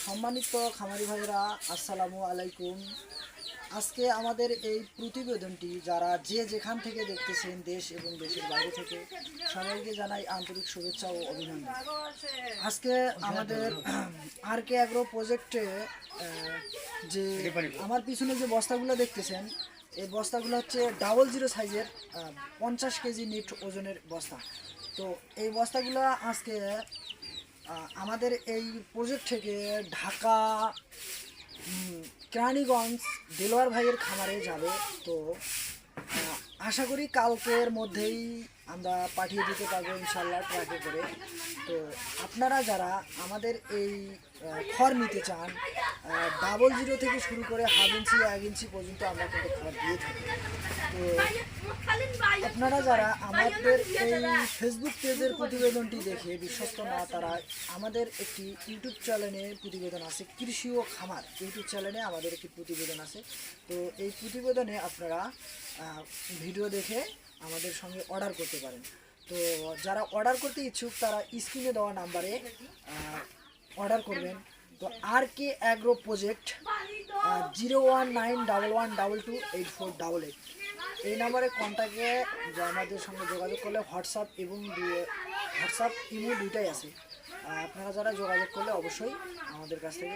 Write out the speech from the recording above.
সম্মানিত খামারি ভাইরা, আসসালামু আলাইকুম। আজকে আমাদের এই প্রতিবেদনটি যারা যেখান থেকে দেখতেছেন, দেশ এবং দেশের বাইরে থেকে, সবাইকে জানাই আন্তরিক শুভেচ্ছা ও অভিনন্দন। আজকে আমাদের RK অ্যাগ্রো প্রজেক্টে যে আমার পিছনে যে বস্তাগুলো দেখতেছেন, এই বস্তাগুলো হচ্ছে 00 সাইজের 50 কেজি নিট ওজনের বস্তা। তো এই বস্তাগুলো আজকে আমাদের এই প্রজেক্ট থেকে ঢাকা কেরানীগঞ্জ দেলোয়ার ভাইয়ের খামারে যাবে। তো আশা করি কালকের মধ্যেই আমরা পাঠিয়ে দিতে পারবো ইনশাল্লাহ, ট্রাকে করে। তো আপনারা যারা আমাদের এই খড় নিতে চান, 00 থেকে শুরু করে 1/2 ইঞ্চি 1 ইঞ্চি পর্যন্ত আমরা কিন্তু খড় দিয়ে থাকি। তো আপনারা যারা আমাদের এই ফেসবুক পেজের প্রতিবেদনটি দেখে বিশ্বস্ত না, তারা আমাদের একটি ইউটিউব চ্যানেলে প্রতিবেদন আছে, কৃষি ও খামার ইউটিউব চ্যানেলে আমাদের একটি প্রতিবেদন আছে। তো এই প্রতিবেদনে আপনারা ভিডিও দেখে আমাদের সঙ্গে অর্ডার করতে পারেন। তো যারা অর্ডার করতে ইচ্ছুক তারা স্ক্রিনে দেওয়া নাম্বারে অর্ডার করবেন। তো RK অ্যাগ্রো প্রজেক্ট 01911228488 এই নাম্বারে কন্ট্যাক্টে আমাদের সঙ্গে যোগাযোগ করলে হোয়াটসঅ্যাপ ইমো দুইটাই আছে। আপনারা যারা যোগাযোগ করলে অবশ্যই আমাদের কাছ থেকে